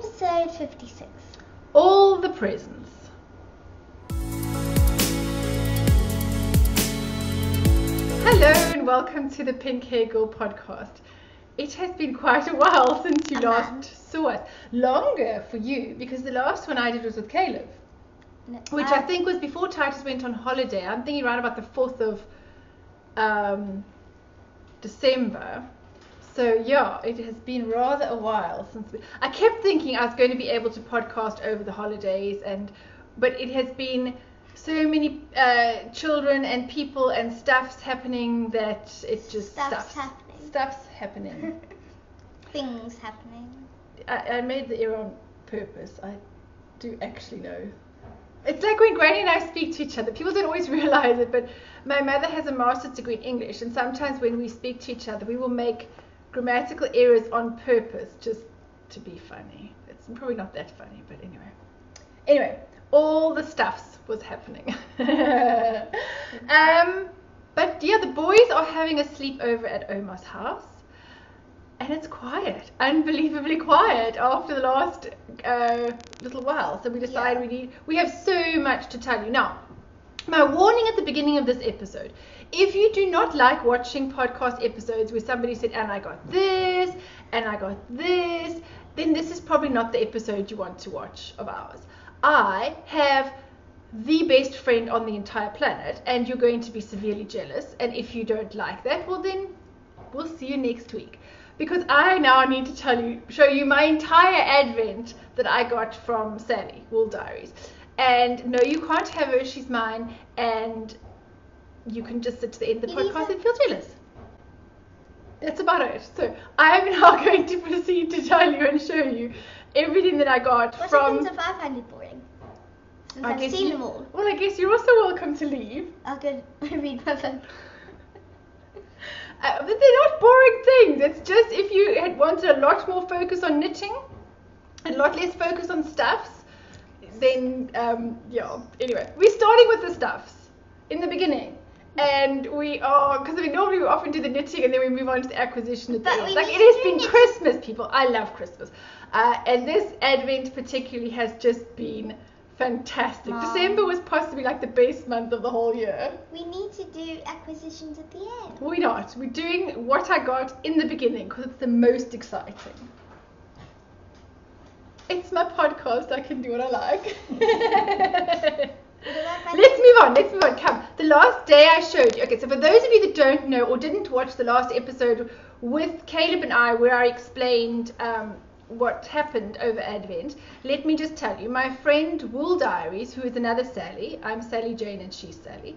Episode 56. All the presents. Hello and welcome to the Pink Hair Girl podcast. It has been quite a while since you last saw us. Longer for you because the last one I did was with Caleb. Which I think was before Titus went on holiday. I'm thinking right about the 4th of December. So yeah, it has been rather a while since I kept thinking I was going to be able to podcast over the holidays, but it has been so many children and people and stuff's happening that it just stuff's happening. Things happening. I made the error on purpose. I do actually know. It's like when Granny and I speak to each other. People don't always realize it, but my mother has a master's degree in English, and sometimes when we speak to each other, we will make grammatical errors on purpose just to be funny. It's probably not that funny, but anyway, all the stuffs was happening. But yeah, the boys are having a sleepover at Omar's house, and it's quiet, unbelievably quiet after the last little while. So we decided we have so much to tell you. Now, my warning at the beginning of this episode: if you do not like watching podcast episodes where somebody said, and I got this, and I got this, then this is probably not the episode you want to watch of ours. I have the best friend on the entire planet, and you're going to be severely jealous. And if you don't like that, well then, we'll see you next week. Because I now need to show you my entire advent that I got from Sally, Wool Diaries. And no, you can't have her, she's mine, and you can just sit to the end of the podcast and feel jealous. That's about it. So I'm now going to proceed to tell you and show you everything that I got from... What happens if I find it boring? Since I've seen them all. Well, I guess you're also welcome to leave. I'll go read my phone. But they're not boring things. It's just if you had wanted a lot more focus on knitting and a lot less focus on stuffs, then anyway, we're starting with the stuffs in the beginning, and because normally we often do the knitting and then we move on to the acquisition at the end. Like, it has been Christmas, people. I love Christmas, and this Advent particularly has just been fantastic. Mom. December was possibly like the best month of the whole year. We need to do acquisitions at the end. We're not. We're doing what I got in the beginning because it's the most exciting. It's my podcast. I can do what I like. Let's move on. Come. The last day I showed you. Okay, so for those of you that don't know or didn't watch the last episode with Caleb and I, where I explained what happened over Advent, let me just tell you. My friend Wool Diaries, who is another Sally, I'm Sally Jane and she's Sally,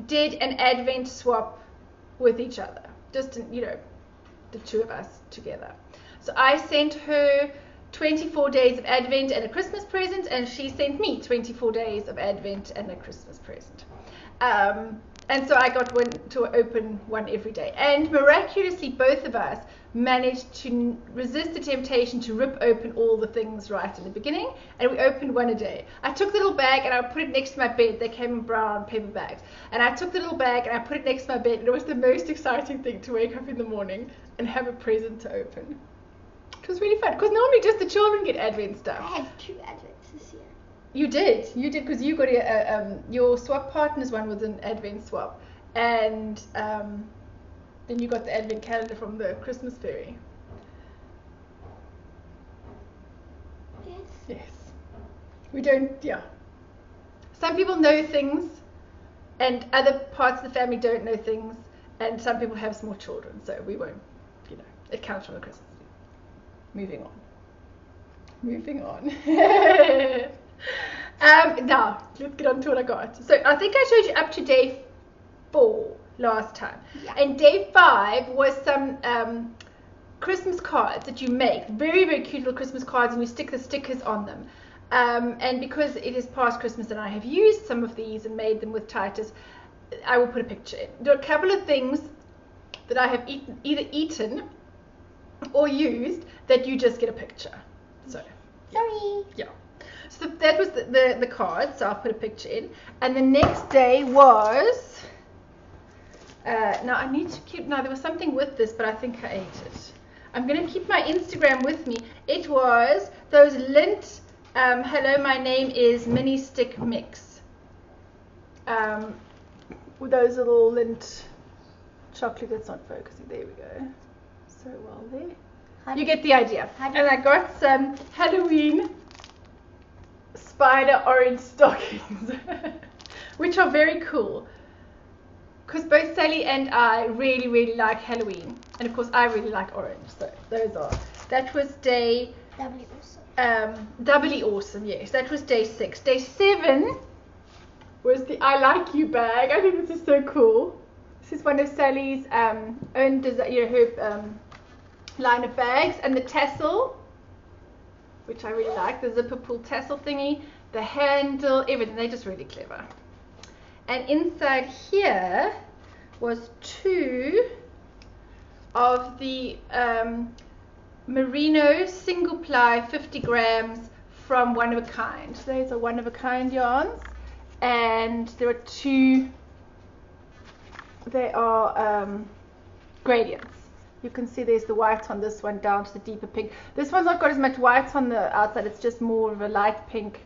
did an Advent swap with each other. Just, the two of us together. So I sent her 24 days of Advent and a Christmas present, and she sent me 24 days of Advent and a Christmas present. And so I got one to open one every day. And miraculously, both of us managed to resist the temptation to rip open all the things right in the beginning, and we opened one a day. I took the little bag and I put it next to my bed. They came in brown paper bags. And I took the little bag and I put it next to my bed, and it was the most exciting thing to wake up in the morning and have a present to open. It was really fun, because normally just the children get Advent stuff. I had 2 Advents this year. You did, because you got your swap partner's one was an Advent swap, and then you got the Advent calendar from the Christmas fairy. Yes. We don't, Some people know things, and other parts of the family don't know things, and some people have small children, so we won't, it counts from the Christmas. Moving on. Now, let's get on to what I got. So I think I showed you up to day 4 last time. Yeah. And day 5 was some Christmas cards that you make. Very, very cute little Christmas cards, and you stick the stickers on them. And because it is past Christmas and I have used some of these and made them with Titus, I will put a picture in. There are a couple of things that I have either eaten or used that you just get a picture. So sorry. Yeah. So that was the card, so I'll put a picture in. And the next day was now I need to keep, there was something with this, but I think I ate it. I'm going to keep my Instagram with me. It was those Lindt, hello, my name is Mini Stick Mix. With those little Lindt chocolate, that's not focusing. There we go. So well there. You get the idea. And I got some Halloween spider orange stockings, which are very cool. Because both Sally and I really, really like Halloween. And of course, I really like orange. So those are. That was day... Doubly awesome. Doubly awesome, yes. That was day 6. Day 7 was the I Like You bag. I think this is so cool. This is one of Sally's own, her line of bags. And the tassel, which I really like. The zipper pull tassel thingy. The handle, everything. They're just really clever. And inside here was 2 of the merino single ply 50 grams from One of a Kind. So those are One of a Kind yarns. And there are 2, they are gradients. You can see there's the white on this one down to the deeper pink. This one's not got as much white on the outside, it's just more of a light pink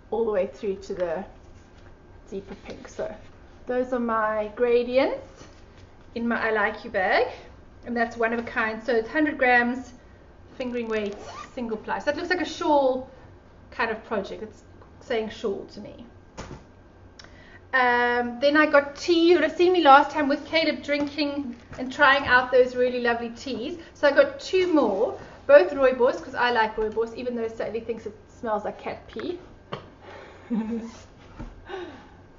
all the way through to the deeper pink. So those are my gradients in my I Like You bag, and that's One of a Kind. So it's 100 grams fingering weight single ply. So that looks like a shawl kind of project. It's saying shawl to me. Then I got tea. You would have seen me last time with Caleb drinking and trying out those really lovely teas. So I got 2 more, both rooibos, because I like rooibos, even though Sally thinks it smells like cat pee.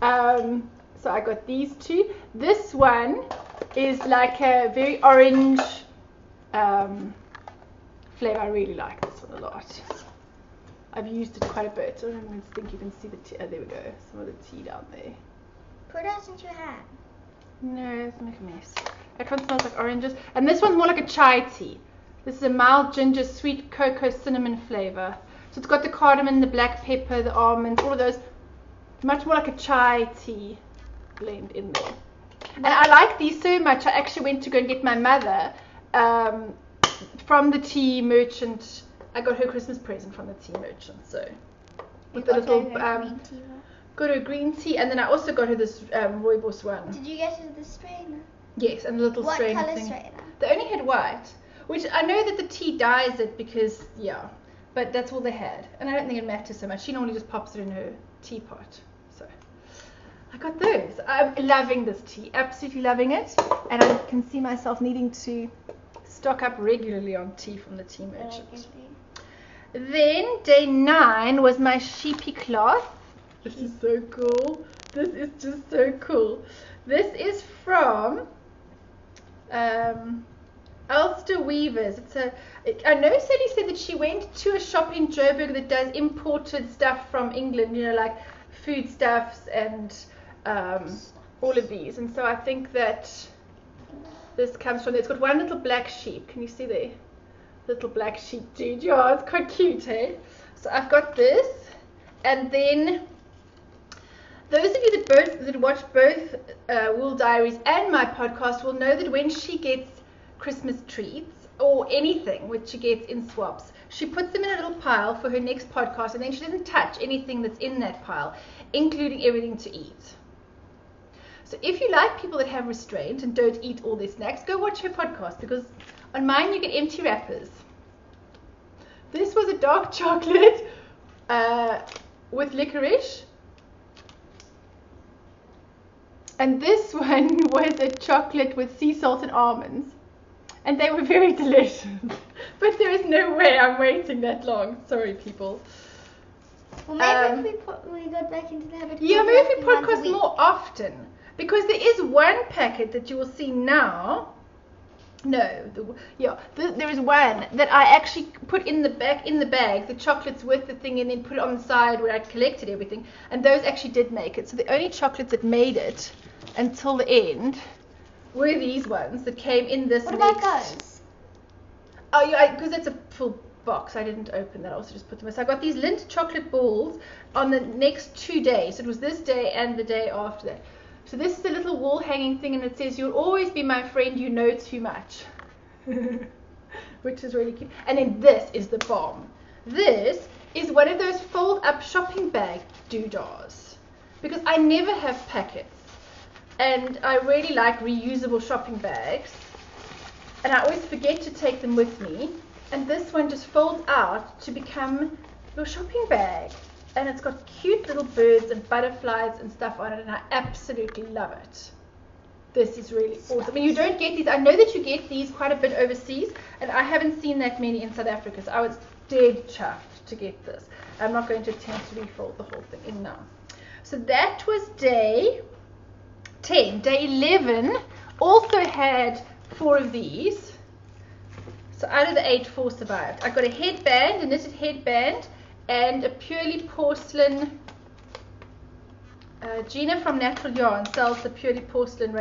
So I got these 2. This one is like a very orange flavor. I really like this one a lot. I've used it quite a bit. I don't think you can see the tea. Oh, there we go. Some of the tea down there. Put it into your hand. No, it's make a mess. That one smells like oranges. And this one's more like a chai tea. This is a mild ginger, sweet cocoa, cinnamon flavor. So it's got the cardamom, the black pepper, the almonds, all of those. Much more like a chai tea blend in there. And I like these so much. I actually went to go and get my mother from the tea merchant. I got her Christmas present from the tea merchant. So with the little got her green tea, and then I also got her this rooibos one. Did you get her the strainer? Yes, and the little strainer What colour thing. strainer? They only had white, which I know that the tea dyes it because but that's all they had, and I don't think it matters so much. She normally just pops it in her teapot. So I got those. I'm loving this tea, absolutely loving it, and I can see myself needing to stock up regularly on tea from the tea merchant. Then day 9 was my sheepy cloth. This is so cool. This is just so cool. This is from Ulster Weavers. I know Sally said that she went to a shop in Joburg that does imported stuff from England, like foodstuffs and all of these. And so I think that this comes from there. It's got one little black sheep. Can you see there? Little black sheep dude. Yeah, it's quite cute, hey? So I've got this. And then those of you that watch both Wool Diaries and my podcast will know that when she gets Christmas treats or anything which she gets in swaps, she puts them in a little pile for her next podcast, and then she doesn't touch anything that's in that pile, including everything to eat. So if you like people that have restraint and don't eat all their snacks, go watch her podcast, because on mine you get empty wrappers. This was a dark chocolate with licorice. And this one was a chocolate with sea salt and almonds. And they were very delicious. But there is no way I'm waiting that long. Sorry, people. Well, maybe if we got back into the habit of maybe if we podcast more often. Because there is one packet that you will see now. There is one that I actually put in the bag, the chocolates with the thing, and then put it on the side where I collected everything, and those actually did make it. So the only chocolates that made it until the end were these ones that came in this. What about those? Oh yeah, because it's a full box. I didn't open that. I also just put them. So I got these Lindt chocolate balls on the next 2 days. So it was this day and the day after that. So this is a little wall hanging thing, and it says, "You'll always be my friend, you know too much." which is really cute. And then this is the bomb. This is one of those fold-up shopping bag doodahs, because I never have packets, and I really like reusable shopping bags, and I always forget to take them with me. And this one just folds out to become your shopping bag, and it's got cute little birds and butterflies and stuff on it, and I absolutely love it. This is really awesome. I mean, you don't get these. I know that you get these quite a bit overseas, and I haven't seen that many in South Africa, so I was dead chuffed to get this. I'm not going to attempt to refold the whole thing in now. So that was day 10. Day 11 also had 4 of these. So out of the 8, 4 survived. I got a headband, a knitted headband, and a purely porcelain. Gina from Natural Yarn sells the purely porcelain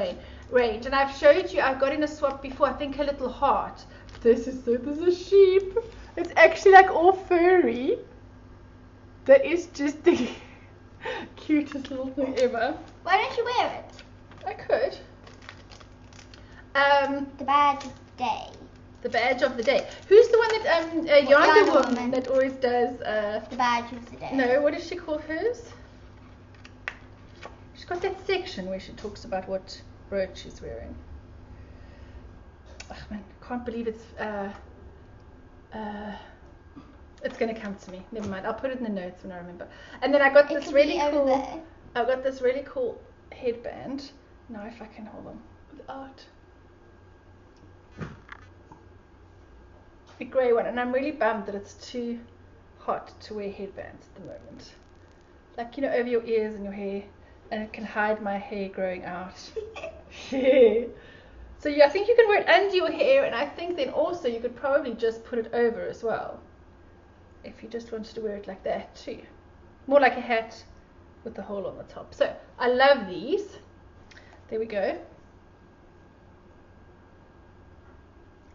range, and I've showed you. I've got in a swap before. I think a little heart. This is a sheep. It's actually like all furry. That is just the cutest little thing ever. Why don't you wear it? I could. The badge of the day. The badge of the day. Who's the one that Yarderwoman that always does the badge of the day? No, what does she call hers? She's got that section where she talks about what brooch she's wearing. Oh man, I can't believe it's going to come to me. Never mind. I'll put it in the notes when I remember. And then I got this really cool. I got this really cool headband. Now if I can hold on without. A grey one, and I'm really bummed that it's too hot to wear headbands at the moment. Like, you know, over your ears and your hair, and it can hide my hair growing out. So yeah, I think you can wear it under your hair, and I think then also you could probably just put it over as well, if you just wanted to wear it like that too. More like a hat with the hole on the top. So I love these. There we go.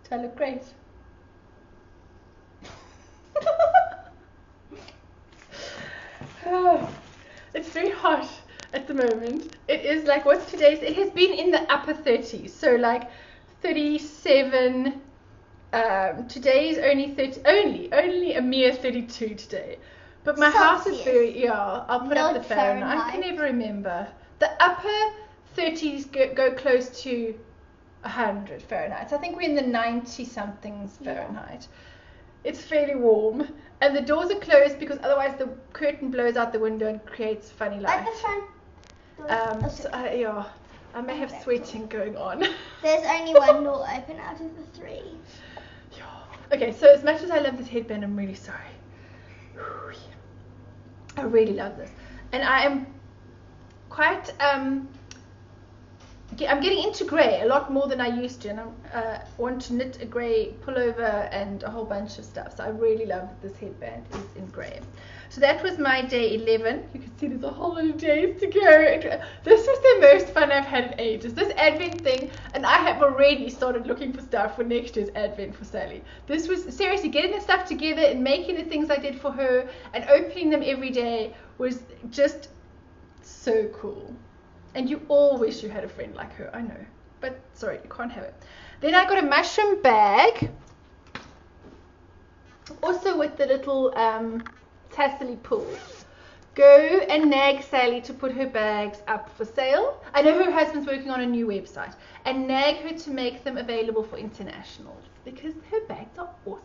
Do I look great? It's very hot at the moment. It is like, what's today's? It has been in the upper 30s, so like 37. Today is only 30, only a mere 32 today. But my house is very, I'll put up the Fahrenheit. I can never remember. The upper 30s go close to 100 Fahrenheit. So I think we're in the 90 somethings Fahrenheit. It's fairly warm, and the doors are closed because otherwise the curtain blows out the window and creates funny light. At the front. So I may have sweating going on. There's only one door open out of the 3. Okay, so as much as I love this headband, I'm really sorry. I really love this, and I am quite I'm getting into grey a lot more than I used to, and I want to knit a grey pullover and a whole bunch of stuff. So I really love that this headband is in grey. So that was my day 11. You can see there's a whole lot of days to go. This was the most fun I've had in ages. This Advent thing, and I have already started looking for stuff for next year's Advent for Sally. This was seriously getting the stuff together and making the things I did for her and opening them every day was just so cool. And you all wish you had a friend like her, I know. But sorry, you can't have it. Then I got a mushroom bag. Also with the little tassel pulls. Go and nag Sally to put her bags up for sale. I know her husband's working on a new website. And nag her to make them available for internationals, because her bags are awesome.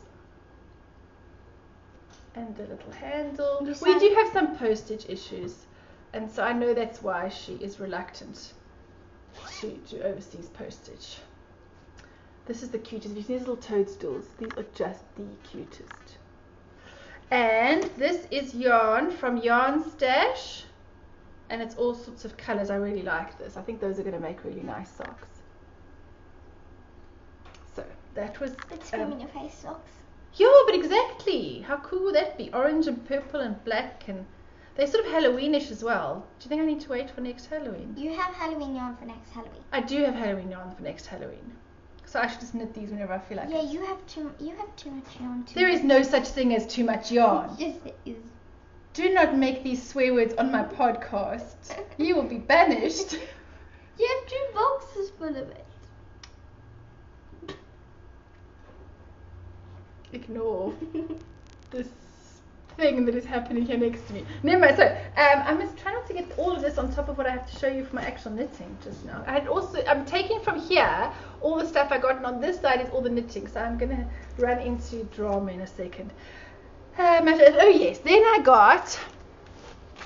And the little handle. We do have some postage issues. And so I know that's why she is reluctant to do overseas postage. This is the cutest. These little toadstools. These are just the cutest. And this is yarn from Yarn Stash. And it's all sorts of colours. I really like this. I think those are going to make really nice socks. So that was... It's scream in your face socks. Yeah, but exactly. How cool would that be? Orange and purple and black, and... they're sort of Halloweenish as well. Do you think I need to wait for next Halloween? You have Halloween yarn for next Halloween. I do have Halloween yarn for next Halloween. So I should just knit these whenever I feel like it. Yeah, you have too much yarn. There is no such thing as too much yarn. Yes, there is. Do not make these swear words on my podcast. You will be banished. You have 2 boxes full of it. ignore this thing that is happening here next to me. Never mind. So I must try not to get all of this on top of what I have to show you for my actual knitting just now. I'm taking from here all the stuff I got, and on this side is all the knitting. So I'm gonna run into drama in a second. Oh yes, then I got,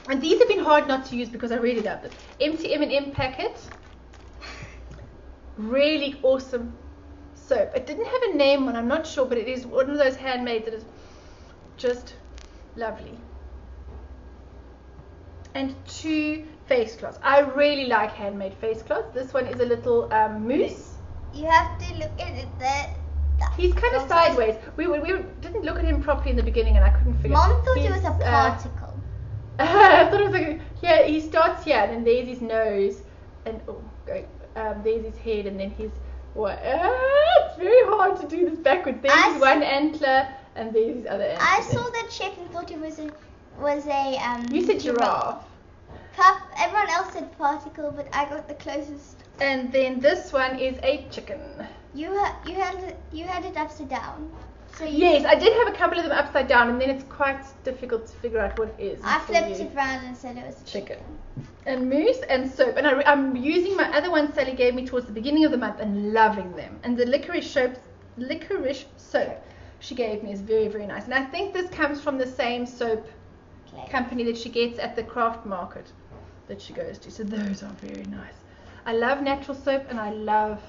and these have been hard not to use because I really love them. Empty M&M packet. Really awesome soap. It didn't have a name on, I'm not sure, but it is one of those handmade that is just lovely. And 2 face cloths. I really like handmade face cloths. This one is a little mousse. You have to look at it there. He's kind of sideways. We didn't look at him properly in the beginning, and I couldn't figure. Mom thought it was a particle. I thought it was like, yeah, he starts here, and then there's his nose, and there's his head, and then his what? It's very hard to do this backwards. There's his one antler, and there's his other antler. I saw that shape and thought it was a You said giraffe. Everyone else said particle, but I got the closest. And then this one is a chicken. You had it upside down. So yes, I did have a couple of them upside down, and then it's quite difficult to figure out what it is. I flipped it around and said it was a chicken. And mousse and soap. And I'm using my other ones Sally gave me towards the beginning of the month and loving them. And the licorice soap she gave me is very, very nice. And I think this comes from the same soap company that she gets at the craft market that she goes to. So those are very nice. I love natural soap and I love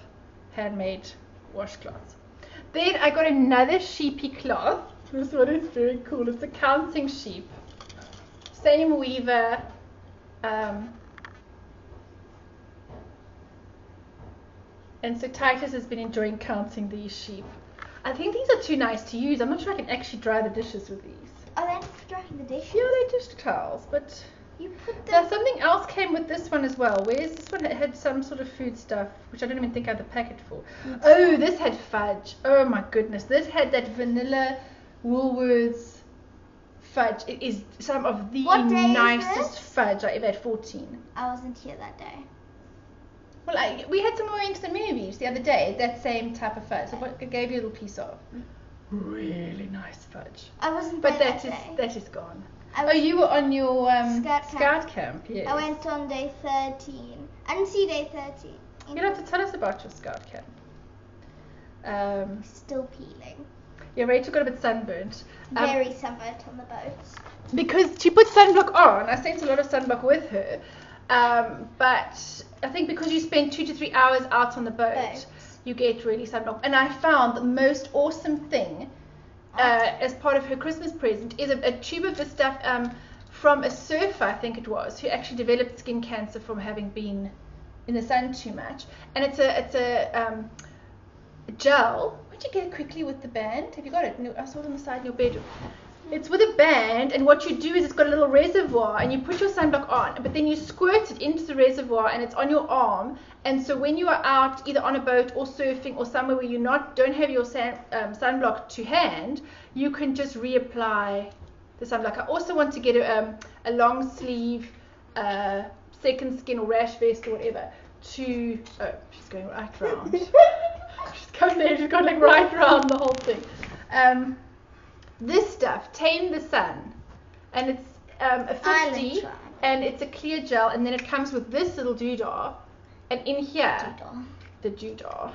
handmade washcloths. Then I got another sheepy cloth. This one is very cool. It's a counting sheep. Same weaver. And so Titus has been enjoying counting these sheep. I think these are too nice to use. I'm not sure I can actually dry the dishes with these. Are they for drying the dishes? Yeah, they're dish towels, but you put them. Now something else came with this one as well. Where's this one? It had some sort of food stuff, which I don't even think I had the packet for. Oh, this had fudge. Oh my goodness, this had that vanilla Woolworths fudge. It is some of the nicest fudge I ever had. 14. I wasn't here that day. Well, we had some more into the movies the other day. That same type of fudge. So I gave you a little piece of. Really nice fudge. I wasn't there that day. That is gone. Oh, you were on your scout camp. Yes. I went on day 13. I didn't see day 13. You'll have to tell us about your scout camp. Still peeling. Yeah, Rachel got a bit sunburnt. Very sunburnt on the boat. Because she put sunblock on. I sent a lot of sunblock with her. But I think because you spend 2 to 3 hours out on the boat, you get really sunblock. And I found the most awesome thing as part of her Christmas present is a tube of this stuff from a surfer, I think it was, who actually developed skin cancer from having been in the sun too much. And it's a gel. Where'd you get it quickly with the band? Have you got it? No, I saw it on the side in your bedroom. It's with a band, and what you do is it's got a little reservoir, and you put your sunblock on, but then you squirt it into the reservoir, and it's on your arm. And so when you are out, either on a boat or surfing or somewhere where you don't have your sunblock to hand, you can just reapply the sunblock. I also want to get a long sleeve second skin or rash vest or whatever to. Oh, she's going right round. She's come there. She's gone like right round the whole thing. This stuff, Tame the Sun, and it's a 50, and it's a clear gel, and then it comes with this little doodah, and in here, the doodah,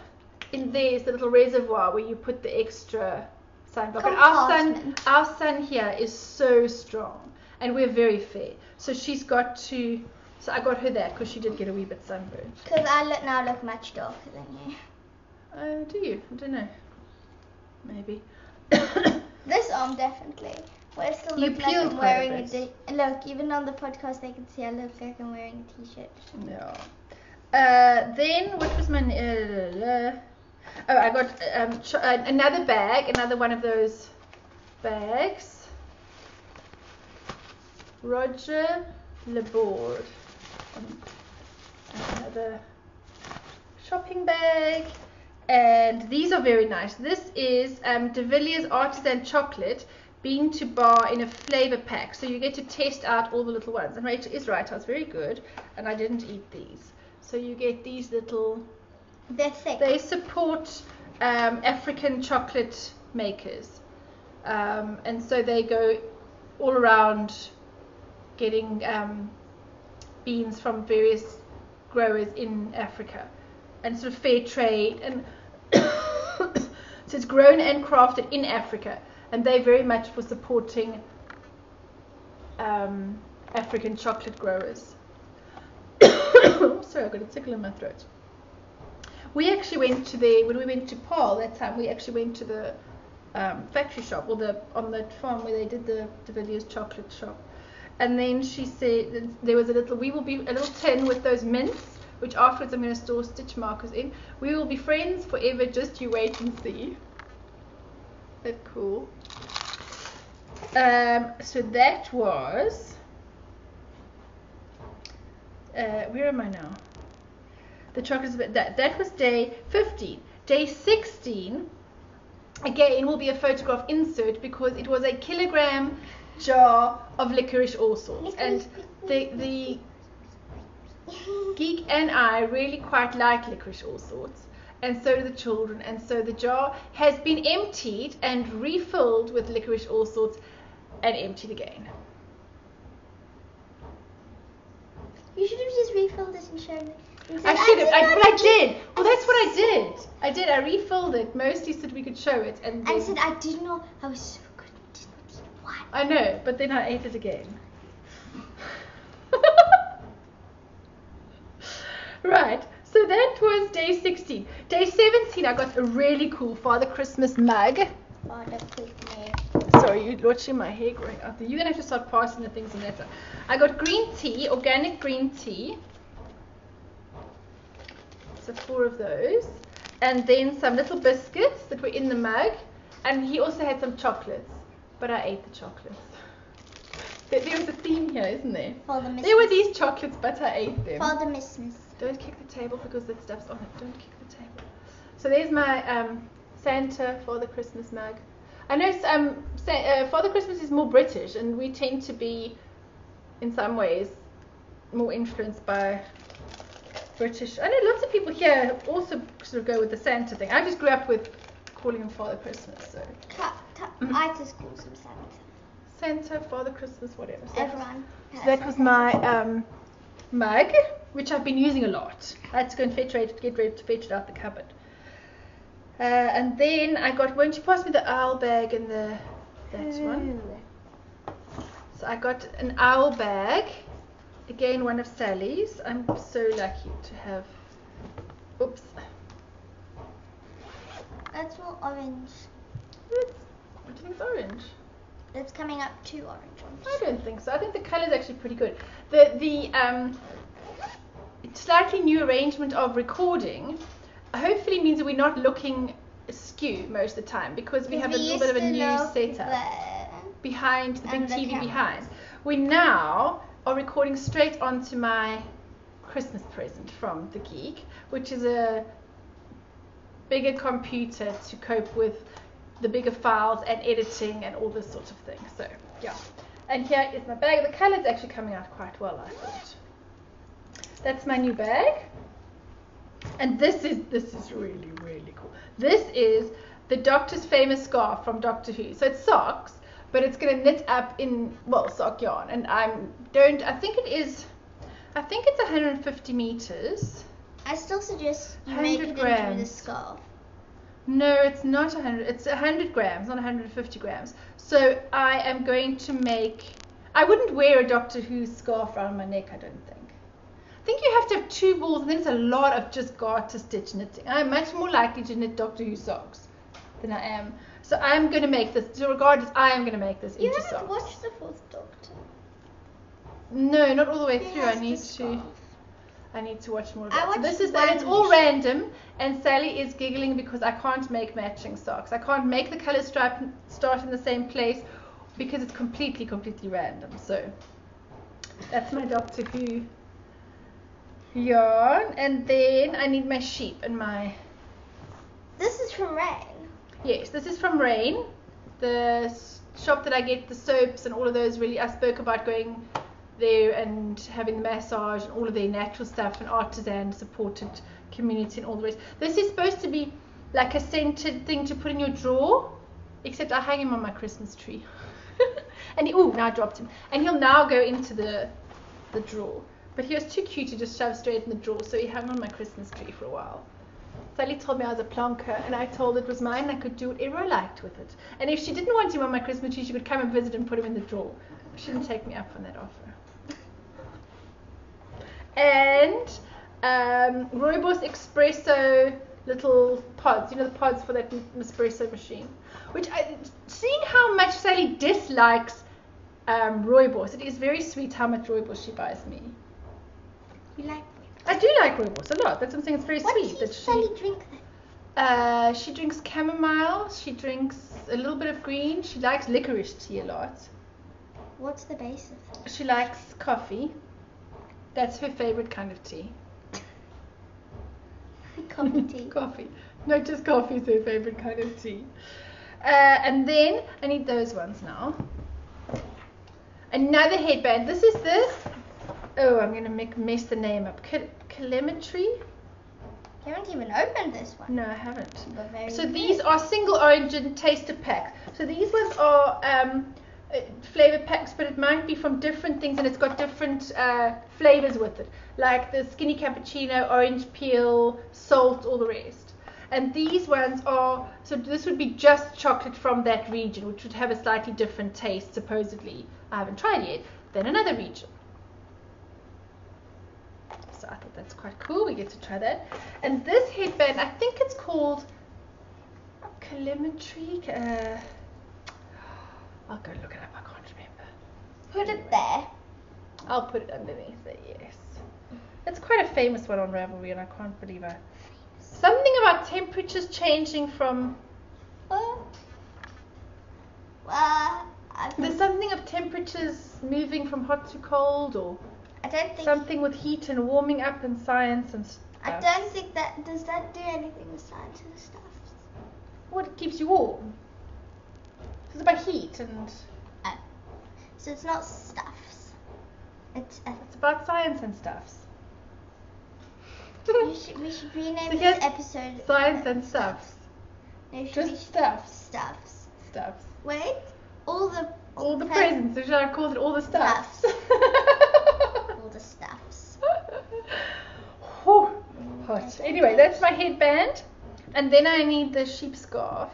in there's the little reservoir where you put the extra sunblock. And our sun here is so strong, and we're very fair, so she's got to. So I got her that because she did get a wee bit sunburned. Because I now look much darker than you. Do you? I don't know. Maybe. This arm definitely. But I still look like I'm wearing a look, even on the podcast they can see I look like I'm wearing a t-shirt. Yeah. Then what was my I got another bag, another one of those bags. Roger Laborde. Another shopping bag. And these are very nice. This is De Villiers Artisan Chocolate bean to bar in a flavor pack. So you get to test out all the little ones. And Rachel is right, I was very good. And I didn't eat these. So you get these little... They're thick. They support African chocolate makers. And so they go all around getting beans from various growers in Africa, and sort of fair trade, and so it's grown and crafted in Africa, and they very much for supporting African chocolate growers. Sorry, I've got a tickle in my throat. We actually went to when we went to Paarl that time, we actually went to the factory shop, or on the farm where they did the De Villiers chocolate shop. And then she said there was a little tin with those mints, which afterwards I'm going to store stitch markers in. We will be friends forever, just you wait and see. That's cool. So that was, where am I now? The chocolates, that was day 15. Day 16, again, will be a photograph insert because it was a kilogram jar of licorice all sorts, and the geek and I really quite like licorice all sorts, and so do the children, and so the jar has been emptied and refilled with licorice all sorts and emptied again. You should have just refilled it and shown me. I should have, but I did. Well, that's what I did. I refilled it mostly so that we could show it, and I said I didn't know. I was so good. What? I know, but then I ate it again. Right, so that was day 16. Day 17, I got a really cool Father Christmas mug. Father Christmas. Sorry, you're watching my hair growing out there. You're going to have to start passing the things on that side. I got green tea, organic green tea. So 4 of those. And then some little biscuits that were in the mug. And he also had some chocolates. But I ate the chocolates. There was a theme here, isn't there? There were these chocolates, but I ate them. Father Christmas. Don't kick the table because that stuff's on it. Don't kick the table. So there's my Santa Father Christmas mug. I know Father Christmas is more British, and we tend to be, in some ways, more influenced by British. I know lots of people here also sort of go with the Santa thing. I just grew up with calling him Father Christmas. So I just call him Santa. Santa, Father Christmas, whatever. So Everyone. So that was my mug, which I've been using a lot. I had to go and get ready to fetch it out the cupboard. And then I got, won't you pass me the owl bag and that one? So I got an owl bag, again one of Sally's. I'm so lucky to have, oops. That's more orange. What do you think is orange? It's coming up too orange. I don't think so. I think the colour is actually pretty good. The slightly new arrangement of recording hopefully means that we're not looking askew most of the time, because we have a little bit of a new setup behind the big TV behind. We now are recording straight onto my Christmas present from The Geek, which is a bigger computer to cope with the bigger files and editing and all this sort of thing. So yeah, and here is my bag. The colour is actually coming out quite well, I thought. That's my new bag. And this is really, really cool. This is the Doctor's famous scarf from Doctor Who. So it's socks, but it's going to knit up in, well, sock yarn. And I think it's 150 meters. I still suggest you make it into the scarf. No, it's not 100. It's 100 grams, not 150 grams. So I am going to make, I wouldn't wear a Doctor Who scarf around my neck, I don't think. I think you have to have 2 balls, and then it's a lot of just garter stitch knitting. I'm much more likely to knit Doctor Who socks than I am. So I'm going to make this, so regardless, I am going to make this into socks. You haven't watched the 4th Doctor? No, not all the way through. I need to watch more of that. So this is, and it's all random, and Sally is giggling because I can't make matching socks. I can't make the colour stripe start in the same place because it's completely random. So that's my Doctor Who yarn, and then I need my sheep and my... This is from Rain. Yes, this is from Rain, the shop that I get the soaps and all of those. Really, I spoke about going there and having the massage and all of their natural stuff and artisan supported community and all the rest. This is supposed to be like a scented thing to put in your drawer, except I hang him on my Christmas tree. And now I dropped him. And he'll now go into the drawer. But he was too cute to just shove straight in the drawer, so he hung on my Christmas tree for a while. Sally told me I was a plonker, and I told it was mine, and I could do whatever I liked with it. And if she didn't want him on my Christmas tree, she could come and visit and put him in the drawer. She didn't take me up on that offer. And Rooibos espresso little pods, the pods for that espresso machine. Which, seeing how much Sally dislikes Rooibos, it is very sweet how much Rooibos she buys me. You like Rooibos? I do like Rooibos a lot. That's what I'm saying. It's very sweet. What does Sally drink then? She drinks chamomile. She drinks a little bit of green. She likes licorice tea a lot. What's the base of it? She likes coffee. That's her favorite kind of tea. Coffee tea. Coffee. No, just coffee is her favorite kind of tea. And then I need those ones now. Another headband. This is this. Oh, I'm gonna mess the name up. Calorimetry. You haven't even opened this one. No, I haven't. So good. these are single origin taster packs. So these ones are flavor packs, but it might be from different things, and it's got different flavors with it, like the skinny cappuccino, orange peel, salt, all the rest. And these ones are, so this would be just chocolate from that region, which would have a slightly different taste, supposedly. I haven't tried yet, than another region. So I thought that's quite cool. We get to try that. And this headband, I think it's called Calorimetry. I'll go look it up. I can't remember. Put it there. I'll put it underneath there. Yes. It's quite a famous one on Ravelry, and I can't believe it. Something about temperatures changing from. There's something of temperatures moving from hot to cold, or I don't think something with heat and warming up in science and stuff. I don't think does that do anything with science and stuff. What keeps you warm? It's about heat and. So it's not stuffs. It's about science and stuffs. we should rename this episode Science and Stuffs. No, Just stuffs. Stuffs. Wait. All the presents. Or should I have called it all the stuffs? All the stuffs. Hot. Anyway, that's my headband. And then I need the sheep scarf,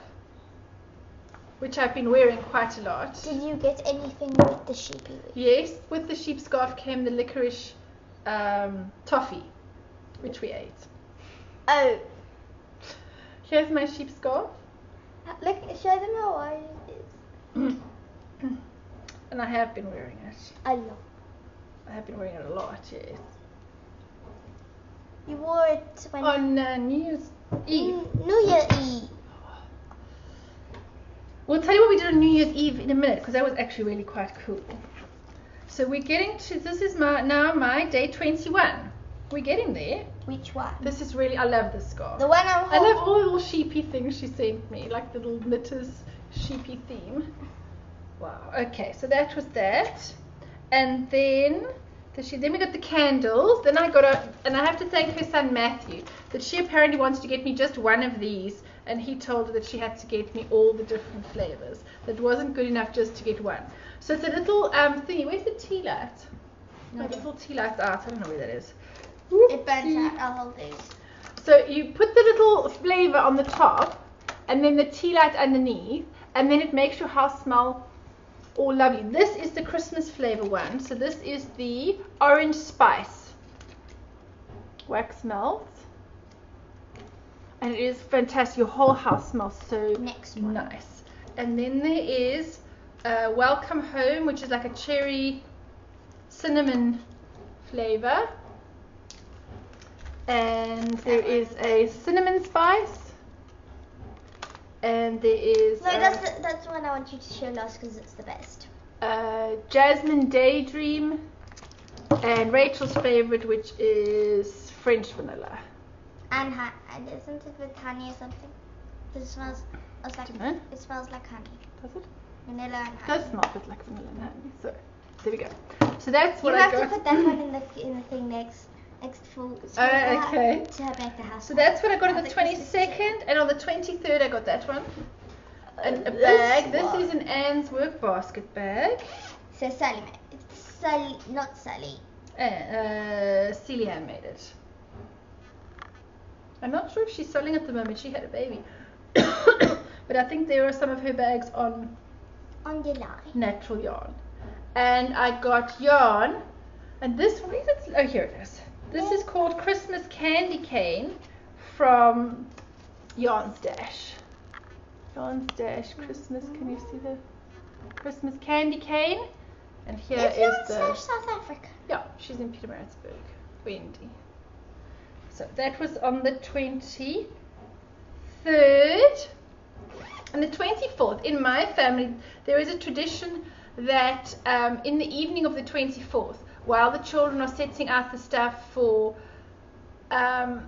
which I've been wearing quite a lot. Did you get anything with the sheepy? Yes, with the sheep scarf came the licorice toffee, which we ate. Oh. Here's my sheep scarf. Look, show them how orange it is. And I have been wearing it. A lot. I have been wearing it a lot, yes. You wore it when on New Year's Eve. New Year's Eve. We'll tell you what we did on New Year's Eve in a minute, because that was actually really quite cool. So we're getting to, this is my day 21. We're getting there. Which one? This is really, I love this scarf. The one I'm holding. I love all the little sheepy things she sent me, like the little knitters sheepy theme. Wow. Okay, so that was that. And then we got the candles. Then I got and I have to thank her son Matthew, that she apparently wanted to get me just one of these, and he told her that she had to get me all the different flavors. That wasn't good enough just to get one. So it's a little thingy. Where's the tea light? No, the little tea light's out. I don't know where that is. It burns out. I'll hold these. So you put the little flavor on the top, and then the tea light underneath, and then it makes your house smell all lovely. This is the Christmas flavor one. So this is the orange spice wax melt, and it is fantastic. Your whole house smells so nice. And then there is Welcome Home, which is like a cherry cinnamon flavor. And there is a cinnamon spice. And there is... No, that's the one I want you to show last because it's the best. Jasmine Daydream. And Rachel's favorite, which is French vanilla. And isn't it with honey or something? It smells like honey. Does it? Vanilla and honey. It does smell a bit like vanilla and honey. So there we go. So that's what I got. You have to put that one in the thing next full. Okay. To make the house. So that's what I got on the 22nd, and on the 23rd I got that one. And a bag. This is an Anne's work basket bag. So Sally made it. Sally, not Sally. Celia made it. I'm not sure if she's selling at the moment. She had a baby. But I think there are some of her bags on the line. Natural yarn. And I got yarn. And this one, oh, here it is. This is called Christmas Candy Cane from Yarn Stash. Yarn Stash Christmas. Can you see the Christmas Candy Cane? And here is Yarn the Stash South Africa. Yeah, she's in Pietermaritzburg, Wendy. So that was on the 23rd. And the 24th, in my family, there is a tradition that in the evening of the 24th, while the children are setting out the stuff for Father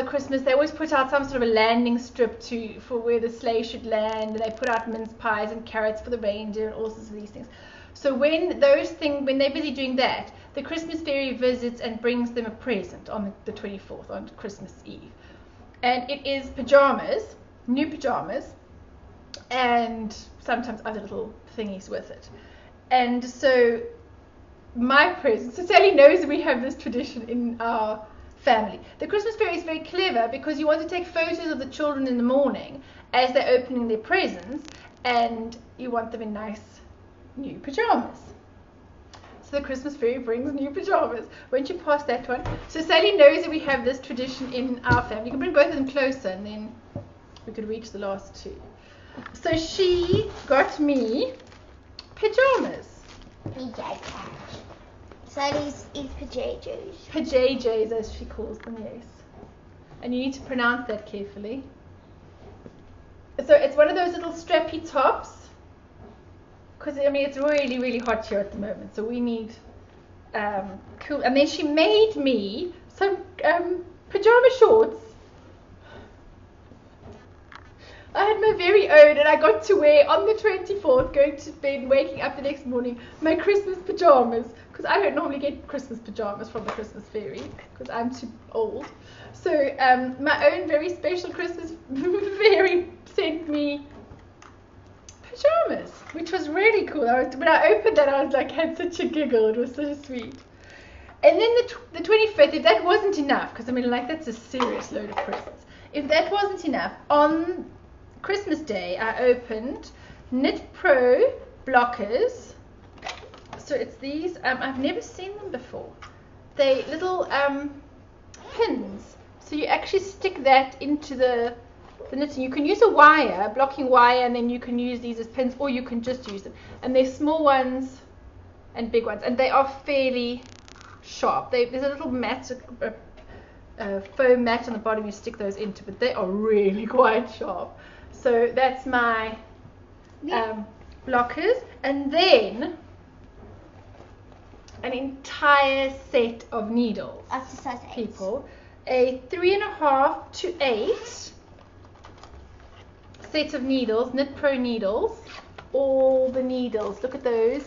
Christmas, they always put out some sort of a landing strip for where the sleigh should land, and they put out mince pies and carrots for the reindeer and all sorts of these things. So when they're busy doing that, the Christmas fairy visits and brings them a present on the 24th, on Christmas Eve. And it is pajamas, new pajamas, and sometimes other little thingies with it. And so my present, so Sally knows that we have this tradition in our family. The Christmas fairy is very clever because you want to take photos of the children in the morning as they're opening their presents, and you want them in nice new pajamas. So the Christmas fairy brings new pajamas. Won't you pass that one? So Sally knows that we have this tradition in our family. You can bring both of them closer and then we could reach the last two. So she got me pajamas. Sally's is pajamas. Pajamas, as she calls them, yes. And you need to pronounce that carefully. So it's one of those little strappy tops. Because, I mean, it's really, really hot here at the moment. So we need cool. And then she made me some pajama shorts. I had my very own, and I got to wear on the 24th, going to bed, waking up the next morning, my Christmas pajamas. Because I don't normally get Christmas pajamas from the Christmas fairy, because I'm too old. So my own very special Christmas fairy sent me pajamas, which was really cool. When I opened that, I was like, had such a giggle. It was so sweet. And then the 25th, if that wasn't enough, because I mean, like, that's a serious load of presents. If that wasn't enough, on Christmas Day, I opened Knit Pro blockers. So it's these, I've never seen them before. They little pins. So you actually stick that into the knitting. You can use a wire, blocking wire, and then you can use these as pins, or you can just use them. And there's small ones and big ones, and they are fairly sharp. There's a little mat, foam mat on the bottom you stick those into, but they are really quite sharp. So that's my blockers, and then an entire set of needles. Up to size 8. People, a 3.5 to 8 set of needles, Knit Pro needles, all the needles. Look at those,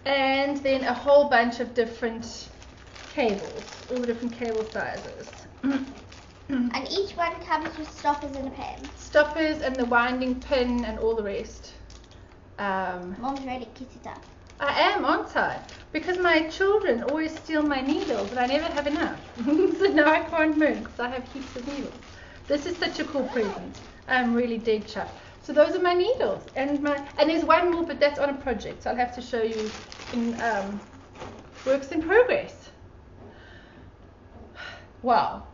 and then a whole bunch of different cables, all the different cable sizes. And each one comes with stoppers and a pin. Stoppers and the winding pin and all the rest. Mom's really kitted up. I am, aren't I? Because my children always steal my needles and I never have enough. So now I can't moon because I have heaps of needles. This is such a cool present. I'm really dead chuffed. So those are my needles. And there's one more, but that's on a project. So I'll have to show you in works in progress. Wow.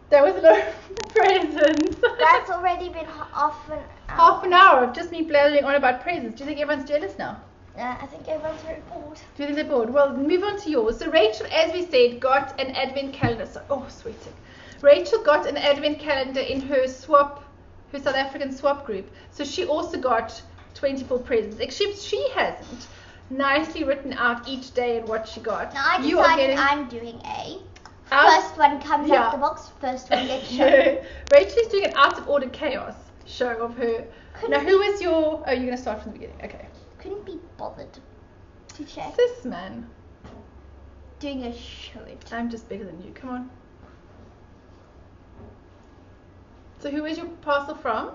That was a lot of presents. That's already been half an hour. Half an hour of just me blathering on about presents. Do you think everyone's jealous now? I think everyone's very bored. Do you think they're bored? Well, move on to yours. So Rachel, as we said, got an advent calendar. Sweetie. Rachel got an advent calendar in her South African swap group. So she also got 24 presents, except she hasn't nicely written out each day and what she got. Now I decided I'm doing A. First one comes out the box, first one gets shown. Rachel's doing an out of order chaos show of her. Now, who is your... Oh, you're going to start from the beginning. Okay. Couldn't be bothered to check. Sis, man. Doing a show it. I'm just bigger than you. Come on. So who is your parcel from?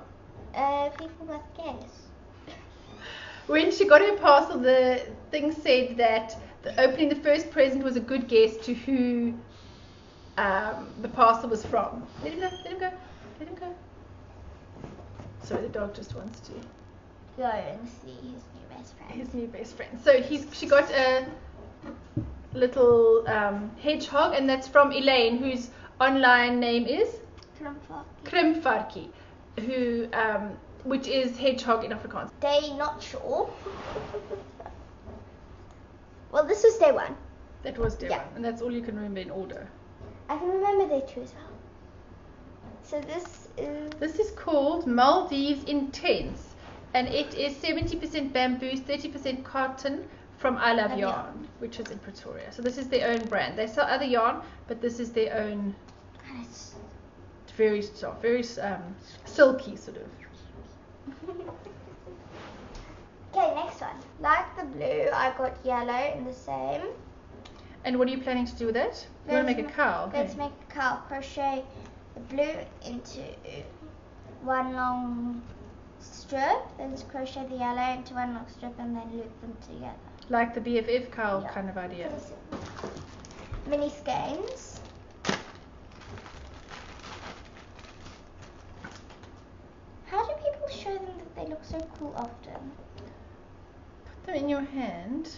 People with gas. When she got her parcel, the thing said that opening the first present was a good guess to who the parcel was from. Let him go, let him go, let him go. Sorry, the dog just wants to go and see his new best friend. His new best friend. So she got a little hedgehog, and that's from Elaine, whose online name is Krimvarkie, who which is hedgehog in Afrikaans. Day not sure. Well, this was day 1. That was day 1, and that's all you can remember in order. I can remember day 2 as well. So this is called Maldives Intense, and it is 70% bamboo, 30% cotton from I Love Yarn, which is in Pretoria. So this is their own brand. They sell other yarn, but this is their own. And it's very soft, very silky sort of. Okay, next one. Like the blue, I got yellow in the same. And what are you planning to do with it? You want to make a cowl? Let's make a cowl. Crochet the blue into one long strip, then crochet the yellow into one long strip, and then loop them together. Like the BFF cowl kind of idea. Mini skeins. How do people show them that they look so cool often? Put them in your hand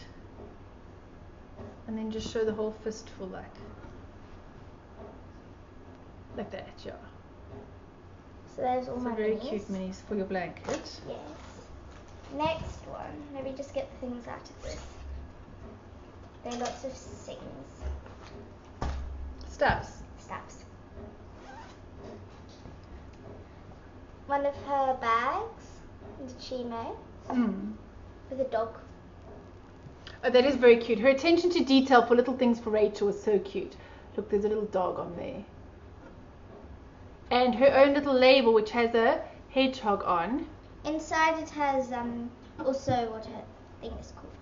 and then just show the whole fistful like that, yeah. So there's all my very minis. Cute minis for your blanket. Yes. Next one. Let me just get the things out of this. There are lots of things. Stuffs. One of her bags that she made with a dog. Oh, that is very cute. Her attention to detail for little things for Rachel was so cute. Look, there's a little dog on there. And her own little label, which has a hedgehog on. Inside it has also what her thing is called.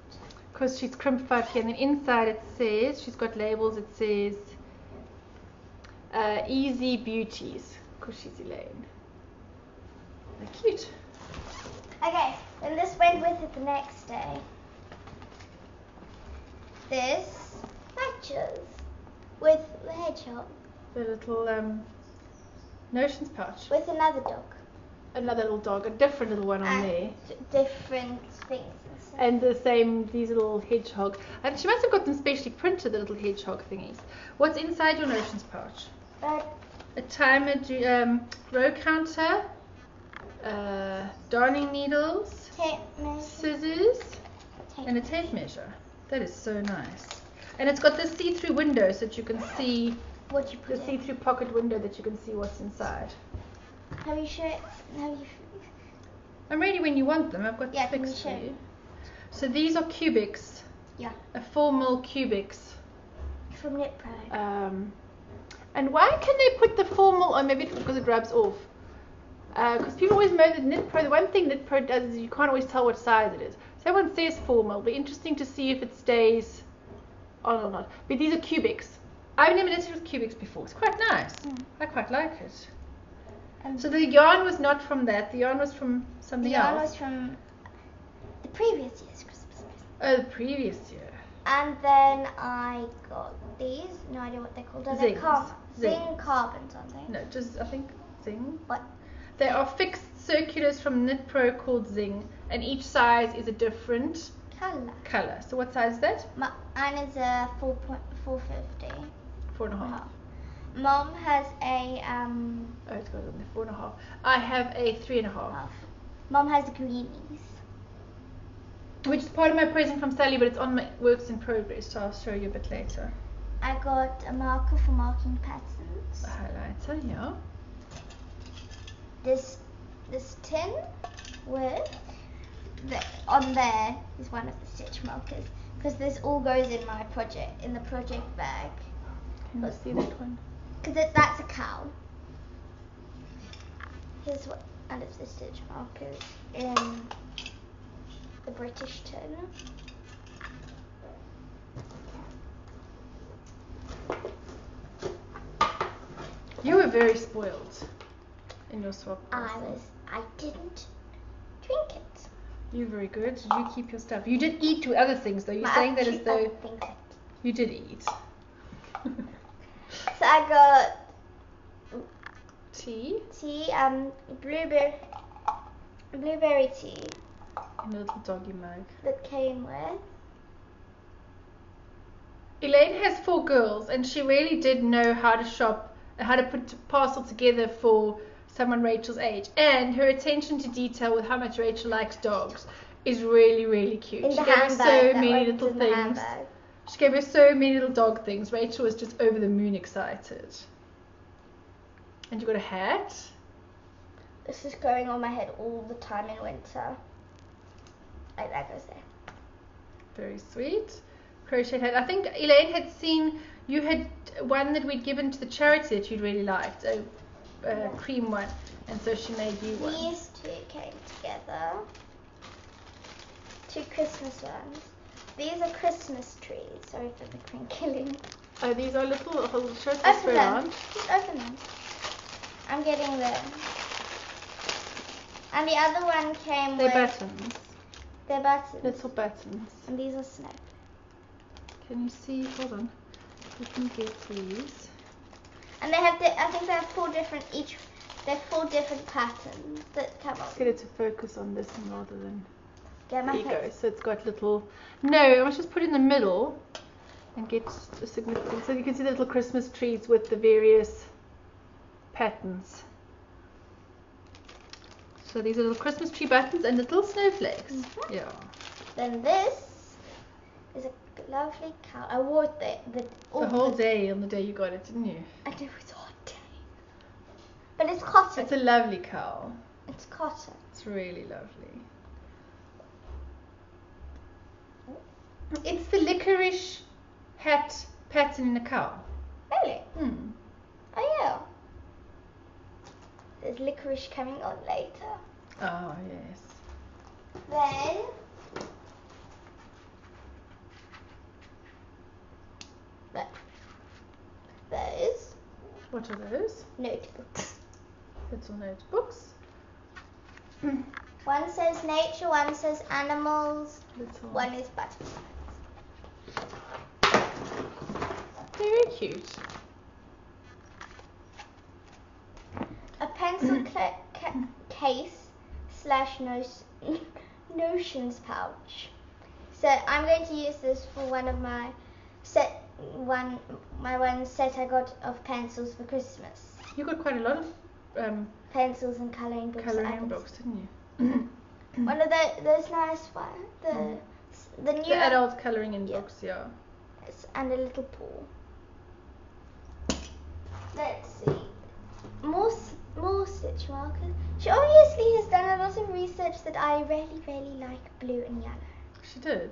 Because she's Krimvarkie, and then inside it says, she's got labels, it says Easy Beauties, because she's Elaine. They're cute. Okay, then this went with it the next day. This matches with the hedgehog. The little notions pouch. With another dog. Another little dog, a different little one on there. Different things. And the same, these little hedgehog. And she must have got them specially printed, the little hedgehog thingies. What's inside your notions pouch? A timer, row counter, darning needles, tape measure, scissors, and a tape measure. That is so nice. And it's got this see-through window so that you can see what you put the see-through pocket window that you can see what's inside. Have you shown? I'm ready when you want them. I've got fixed for you. So these are cubics. Yeah. A 4 mil cubics. From Knit Pro. And why can they put the 4 mil on? Maybe it's because it rubs off. Because people always know that Knit Pro, the one thing Knit Pro does is you can't always tell what size it is. So everyone says 4 mil. It'll be interesting to see if it stays on or not. But these are cubics. I've never knitted with cubics before. It's quite nice. I quite like it. So the yarn was not from that. The yarn was from something else. The yarn was from the previous year's Christmas present. Oh, the previous year. And then I got these. No idea what they're called. Zing carbons, aren't they? No, just I think Zing. What? They are fixed circulars from Knit Pro called Zing, and each size is a different color. So what size is that? Mine is a 450. 4.5. Mom has a Oh, it's got it on there, 4.5. I have a 3.5. Mom has the greenies. Which is part of my present from Sally, but it's on my works in progress, so I'll show you a bit later. I got a marker for marking patterns. A highlighter, yeah. This tin with on there is one of the stitch markers, because this all goes in my project, in the project bag. Can you see that one? Because that's a cowl. Here's one of the stitch markers in the British tin. You were very spoiled in your swap I parcel? didn't drink it. You're very good. Did you keep your stuff? You did eat two other things though. You're My saying that two as though other things. you did eat. So I got Tea tea, blueberry tea in a little doggy mug. that came with. Elaine has 4 girls and she really did know how to shop, how to put a parcel together for someone Rachel's age. And her attention to detail with how much Rachel likes dogs is really, really cute. In She the gave her handbag, so that many one's little in the things. handbag. She gave her so many little dog things. Rachel was just over the moon excited. And you got a hat. This is going on my head all the time in winter. Like that goes there. Very sweet. Crochet hat. I think Elaine had seen you had one that we'd given to the charity that you'd really liked, a cream one, and so she made you one. These two came together. 2 Christmas ones. These are Christmas trees. Sorry for the crinkling. Oh, these are little show this Open way them. around. Just open them. I'm getting them. And the other one came They're with. buttons. They're buttons. Little buttons. And these are snowflakes. Can you see? Hold on. You can get these. And they have. I think they have 4 different each. They're 4 different patterns that come Let's on. get it to focus on this one rather than. Get my There you go. face. So it's got little. No, I must just put it in the middle and get a significant. So you can see the little Christmas trees with the various patterns. So these are little Christmas tree buttons and little snowflakes. Mhm. Yeah. Then this is a lovely cowl. I wore it the whole day on the day you got it, didn't you? I know it's a hot day. But it's cotton. It's a lovely cowl. It's cotton. It's really lovely. It's the licorice hat pattern in a cowl. Really? Hmm. Oh yeah. There's licorice coming on later. Oh yes. Then those What are those? notebooks. Little notebooks. One says nature, one says animals, Little. one is butterflies. Very cute. A pencil case / notions pouch. So I'm going to use this for one of my one set I got of pencils for Christmas. You got quite a lot of Pencils and colouring books. colouring books, didn't you? One of those nice ones. The new The adult colouring in Yeah. books, yeah. and a little pool. Let's see. More stitch markers. She obviously has done a lot of research that I really, really like blue and yellow. She did.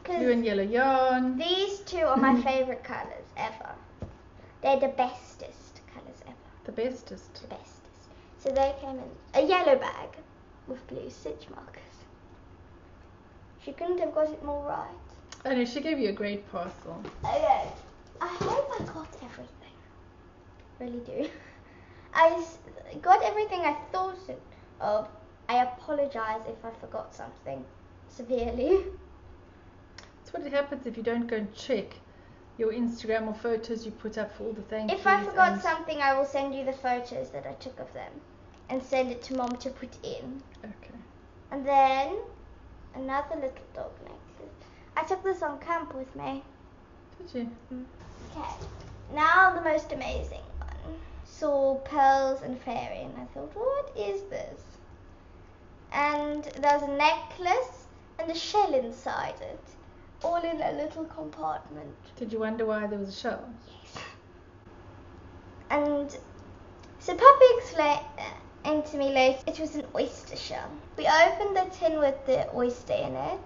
Blue 'Cause and yellow yarn. these 2 are my favourite colours ever. They're the bestest colours ever. The bestest. The bestest. So they came in a yellow bag with blue stitch markers. She couldn't have got it more right. I know, she gave you a great parcel. Okay. I hope I got everything. Really do. I got everything I thought of. I apologise if I forgot something severely. That's what happens if you don't go and check your Instagram or photos you put up for all the thank yous. If I forgot and- something, I will send you the photos that I took of them and send it to Mom to put in. Okay. And then another little dog necklace. I took this on camp with me. Did you? Okay. Now the most amazing one. Saw pearls and fairy, and I thought, what is this? And there's a necklace and a shell inside it, all in a little compartment. Did you wonder why there was a shell? Yes. And so Puppy explained to me later it was an oyster shell. We opened the tin with the oyster in it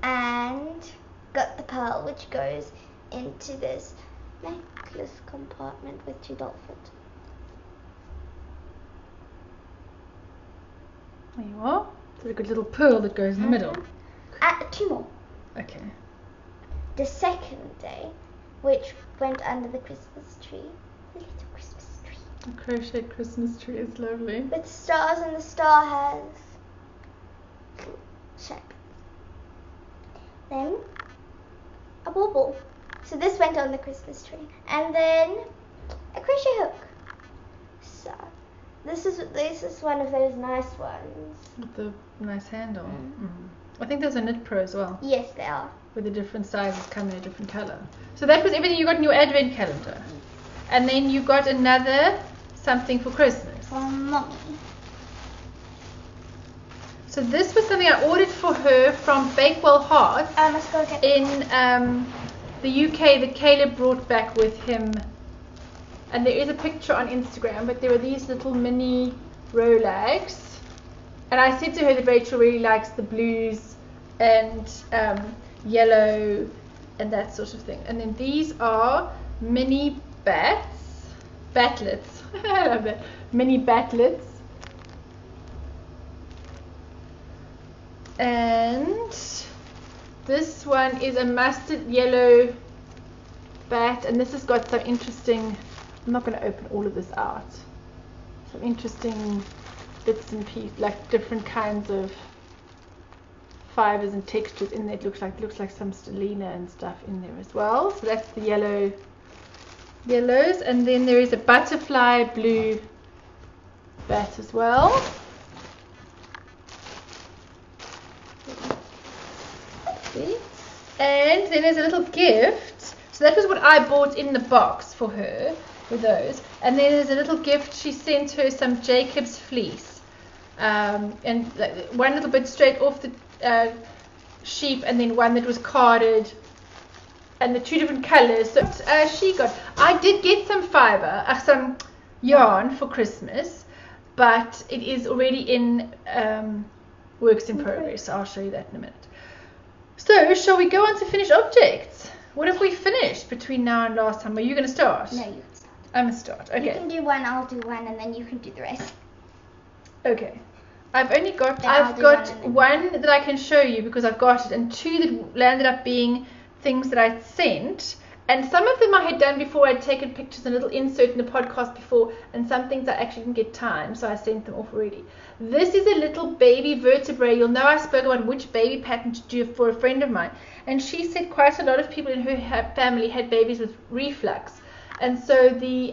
and got the pearl, which goes into this necklace compartment with 2 dolphins. There you are. There's a good little pearl that goes in the middle. 2 more. Okay. The second day, which went under the Christmas tree, the little Christmas tree. A crochet Christmas tree is lovely. with stars, and the star has shape. Then a bauble. So this went on the Christmas tree. And then a crochet hook. So this is one of those nice ones. With the nice handle. I think there's a knit pro as well. Yes, they are. With the different sizes come in a different colour. So that was everything you got in your advent calendar. And then you got another something for Christmas. From Mommy. So this was something I ordered for her from Bakewell Hearts I must go get in the UK that Caleb brought back with him. And there is a picture on Instagram, but there were these little mini rolags. And I said to her that Rachel really likes the blues and yellow and that sort of thing. And then these are mini batlets. I love that. Mini batlets. And this one is a mustard yellow bat, and this has got some interesting, I'm not going to open all of this out, some interesting bits and pieces, like different kinds of fibers and textures in there. It looks like some stellina and stuff in there as well. So that's the yellows, and then there is a butterfly blue bat as well. And then there's a little gift. So that was what I bought in the box for her, with those. And then there's a little gift. She sent her some Jacob's fleece, and one little bit straight off the sheep, and then one that was carded, and the two different colors. So she got. I did get some fiber, some yarn for Christmas, but it is already in works in progress. So I'll show you that in a minute. So, shall we go on to finished objects? What have we finished between now and last time? Are you going to start? No, you can start. I'm going to start. Okay. You can do one, I'll do one, and then you can do the rest. Okay. I've got one one that I can show you because I've got it, and two that landed up being things that I'd sent. And some of them I had done before. I'd taken pictures and a little insert in the podcast before, and some things I actually didn't get time, so I sent them off already. This is a little baby vertebrae. You'll know I spoke about which baby pattern to do for a friend of mine, and she said quite a lot of people in her family had babies with reflux. And so the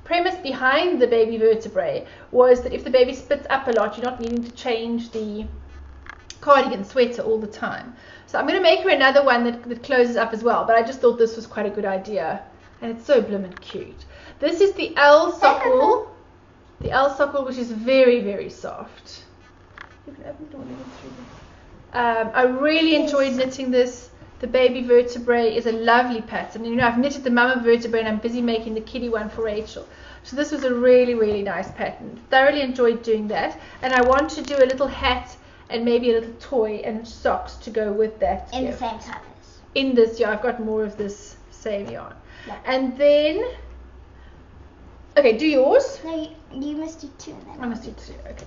premise behind the baby vertebrae was that if the baby spits up a lot, you're not needing to change the cardigan sweater all the time. So I'm going to make her another one that closes up as well, but I just thought this was quite a good idea, and it's so blimmin' cute. This is the L sockle, which is very, very soft. You can open the door and look through this. I really enjoyed knitting this. The baby vertebrae is a lovely pattern. You know, I've knitted the mama vertebrae, and I'm busy making the kiddie one for Rachel. So this was a really, really nice pattern. Thoroughly enjoyed doing that, and I want to do a little hat and maybe a little toy and socks to go with that. In the same colours. In this, yeah, I've got more of this same yarn. Yeah. And then, okay, do yours. No, you must do two, and then I must do two. Okay.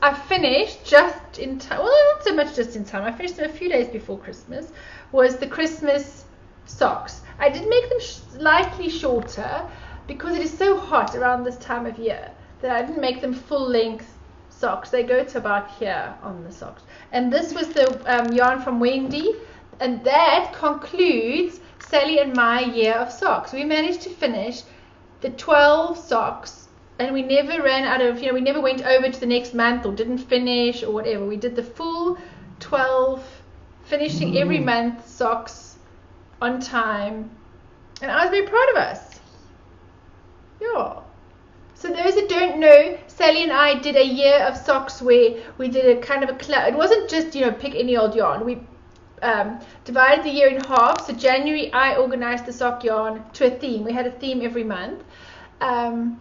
I finished just in time. Well, not so much just in time. I finished them a few days before Christmas. Was the Christmas socks. I did make them slightly shorter because it is so hot around this time of year that I didn't make them full length socks. They go to about here on the socks. And this was the yarn from Wendy, and that concludes Sally and my year of socks. We managed to finish the 12 socks, and we never ran out of, we never went over to the next month or didn't finish or whatever. We did the full 12, finishing every month socks on time, and I was very proud of us. Yeah. So those that don't know, Sally and I did a year of socks where we did a kind of a club. It wasn't just, pick any old yarn. We divided the year in half. So January, I organized the sock yarn to a theme. We had a theme every month. And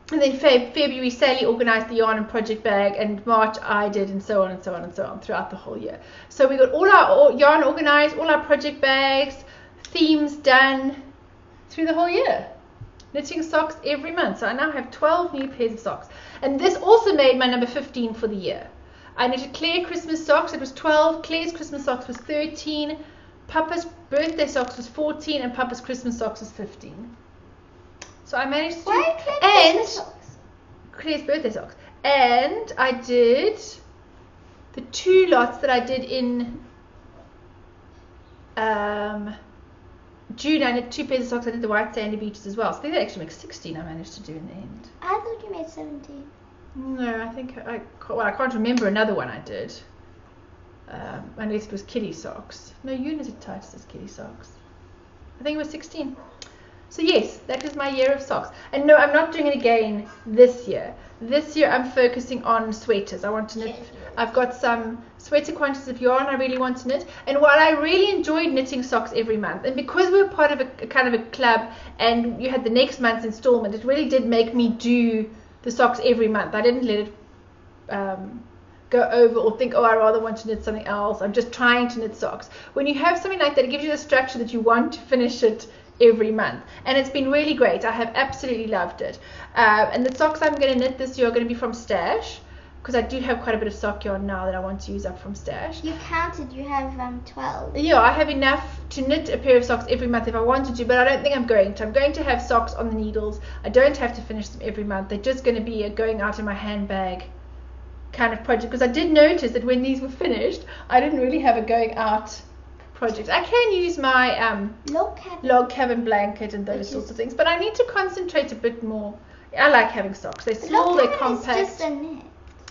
then February, Sally organized the yarn and project bag. And March, I did, and so on and so on and so on throughout the whole year. So we got all our yarn organized, all our project bags, themes done through the whole year. Knitting socks every month. So I now have 12 new pairs of socks. And this also made my number 15 for the year. I knitted Claire Christmas socks. It was 12. Claire's Christmas socks was 13. Papa's birthday socks was 14. And Papa's Christmas socks was 15. So I managed to Why Claire's Christmas socks? Claire's birthday socks. And I did the 2 lots that I did in June. I did 2 pairs of socks. I did the white sandy beaches as well. So I think that actually makes 16 I managed to do in the end. I thought you made 17. No, I think I can't remember another one I did. Unless it was kiddie socks. No, Untitled as kiddie socks. I think it was 16. So yes, that is my year of socks. And no, I'm not doing it again this year. This year I'm focusing on sweaters. I want to knit. I've got some sweater quantities of yarn I really want to knit. And while I really enjoyed knitting socks every month, and because we were part of a kind of a club and you had the next month's installment, it really did make me do the socks every month. I didn't let it go over or think, oh, I rather want to knit something else. I'm just trying to knit socks. When you have something like that, it gives you the structure that you want to finish it every month, and it's been really great. I have absolutely loved it. And the socks I'm going to knit this year are going to be from Stash, because I do have quite a bit of sock yarn now that I want to use up from Stash. You counted, you have 12. Yeah, I have enough to knit a pair of socks every month if I wanted to, but I don't think I'm going to. I'm going to have socks on the needles. I don't have to finish them every month. They're just going to be a going out in my handbag kind of project, because I did notice that when these were finished, I didn't really have a going out project. I can use my log cabin blanket and those sorts of things, but I need to concentrate a bit more. I like having socks. They're small, they're compact. It's just a knit.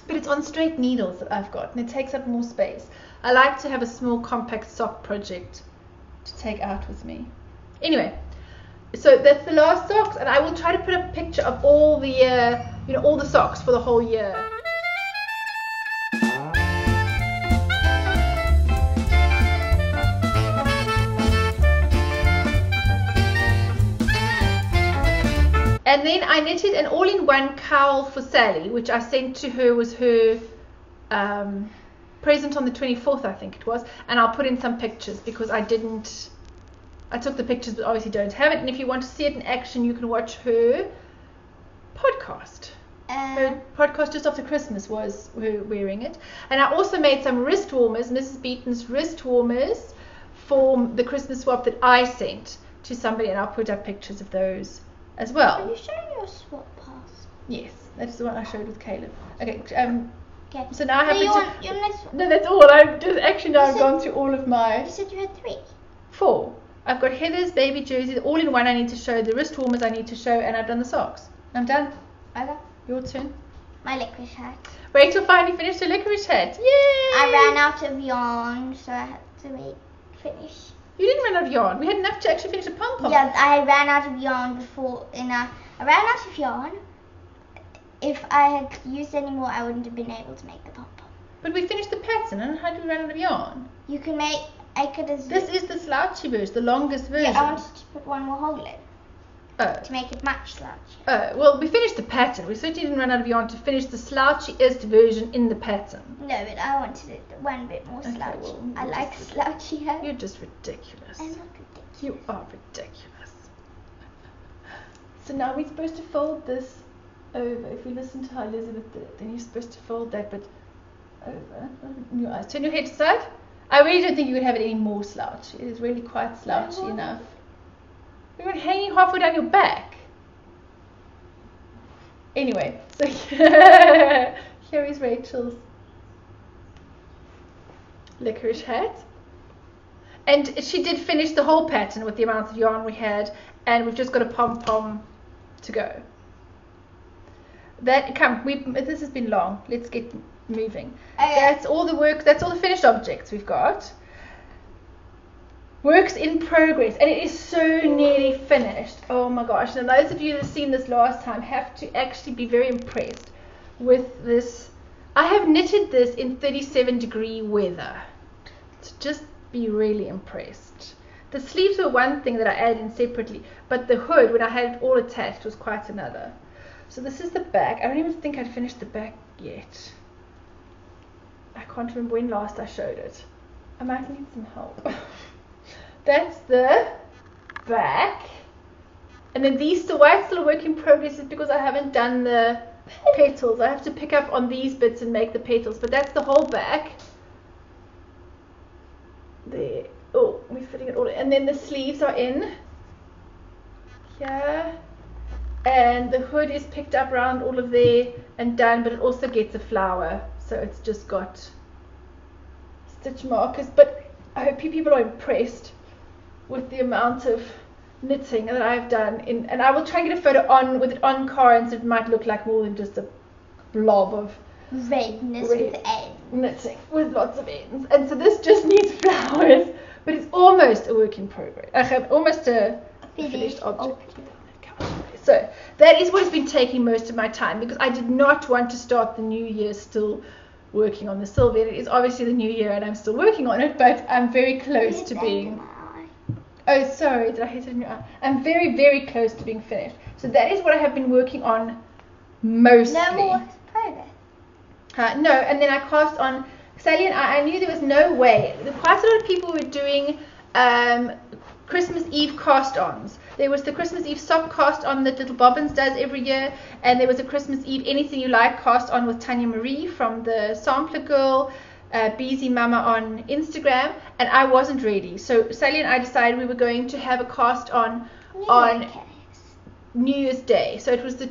But it's on straight needles that I've got, and it takes up more space. I like to have a small compact sock project to take out with me. Anyway, so that's the last socks, and I will try to put a picture of all the all the socks for the whole year. And then I knitted an all-in-one cowl for Sally, which I sent to her, was her present on the 24th, I think it was. And I'll put in some pictures because I took the pictures but obviously don't have it. And if you want to see it in action, you can watch her podcast. Her podcast just after Christmas was her wearing it. And I also made some wrist warmers, Mrs. Beaton's wrist warmers, for the Christmas swap that I sent to somebody, and I'll put up pictures of those as well. Are you showing your swap pass? Yes, that's the one I showed with Caleb. Okay. Okay. So now I have your next one. No, that's all. I've gone through all of my. You said you had 3. 4. I've got Heather's baby jersey, all in one I need to show, the wrist warmers I need to show, and I've done the socks. I'm done. Okay. Your turn. My licorice hat. Rachel finally finished her licorice hat. Yay! I ran out of yarn, so I had to finish. You didn't run out of yarn. We had enough to actually finish a pom-pom. Yeah, I ran out of yarn before. I ran out of yarn. If I had used any more, I wouldn't have been able to make the pom-pom. But we finished the pattern, and how did we run out of yarn? You can make. I could have. This is the slouchy version, the longest version. Yeah, I wanted to put one more hole in. Oh. To make it match slouchy. Oh, well, we finished the pattern. We certainly didn't run out of yarn to finish the slouchiest version in the pattern. No, but I wanted it one bit more slouchy. Okay, well, I like slouchy hair. You're just ridiculous. I'm not ridiculous. You are ridiculous. So now we're supposed to fold this over. If we listen to how Elizabeth did it, then you're supposed to fold that bit over. In your eyes. Turn your head to side. I really don't think you could have it any more slouchy. It is really quite slouchy enough. You're hanging halfway down your back. Anyway, so here is Rachel's licorice hat. And she did finish the whole pattern with the amount of yarn we had, and we've just got a pom-pom to go. This has been long. Let's get moving. Okay. That's all the work, that's all the finished objects we've got. Works in progress, and it is so nearly finished. Oh my gosh. Now those of you that have seen this last time have to actually be very impressed with this. I have knitted this in 37-degree weather. So just be really impressed. The sleeves were one thing that I added in separately, but the hood, when I had it all attached, was quite another. So this is the back. I don't even think I'd finished the back yet. I can't remember when last I showed it. I might need some help. That's the back. And then these why it's still a work in progress is because I haven't done the petals. I have to pick up on these bits and make the petals. But that's the whole back. There. Oh, we're fitting it all in. And then the sleeves are in here. And the hood is picked up around all of there and done, but it also gets a flower, so it's just got stitch markers. But I hope you people are impressed with the amount of knitting that I've done and I will try and get a photo with it on cards, so it might look like more than just a blob of redness red with ends. knitting with lots of ends. And so this just needs flowers, but it's almost a work in progress. Almost a finished object. So that is what has been taking most of my time, because I did not want to start the new year still working on the silver. It is obviously the new year and I'm still working on it, but I'm very close to being... Oh, sorry, did I hit it in your eye? I'm very, very close to being finished. So that is what I have been working on mostly. No more progress. No, and then I cast on Sally and I knew there was no way. Quite a lot of people were doing Christmas Eve cast-ons. There was the Christmas Eve sock cast-on that Little Bobbins does every year, and there was a Christmas Eve Anything You Like cast-on with Tanya Marie from the Sampler Girl, Beezy Mama on Instagram, and I wasn't ready. So Sally and I decided we were going to have a cast-on on New Year's Day. So it was the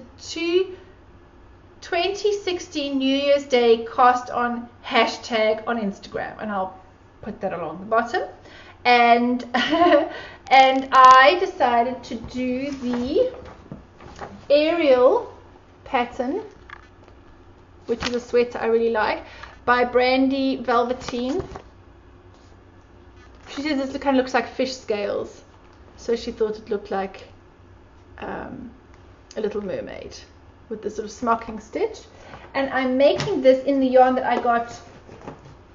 2016 New Year's Day cast-on hashtag on Instagram, and I'll put that along the bottom. And and I decided to do the Ariel pattern, which is a sweater I really like, by Brandy Velveteen. She says this kind of looks like fish scales, so she thought it looked like a little mermaid with this sort of smocking stitch. And I'm making this in the yarn that I got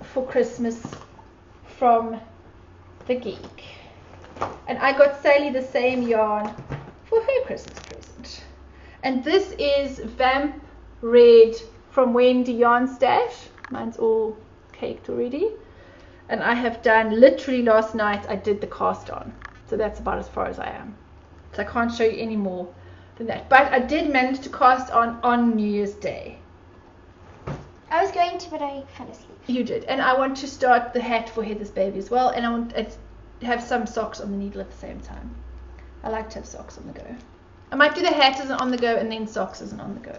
for Christmas from The Geek. And I got Sally the same yarn for her Christmas present. And this is Vamp Red from Wendy Yarn Stash. Mine's all caked already. And I have done, literally last night, I did the cast on. So that's about as far as I am. So I can't show you any more than that. But I did manage to cast on New Year's Day. I was going to, but I fell asleep. You did. And I want to start the hat for Heather's baby as well. And I want to have some socks on the needle at the same time. I like to have socks on the go. I might do the hat as an on the go and then socks as an on the go.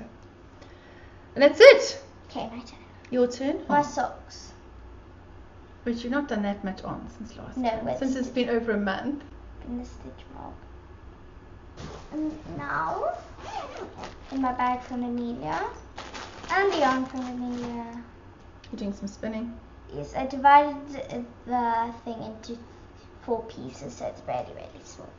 And that's it. Okay, my turn. Your turn? My socks. But you've not done that much on since last No, time. Since it's been over a month. In the stitch mark. And now, in my bag from Amelia, and the yarn from Amelia. You're doing some spinning. Yes, I divided the thing into 4 pieces, so it's really, really small.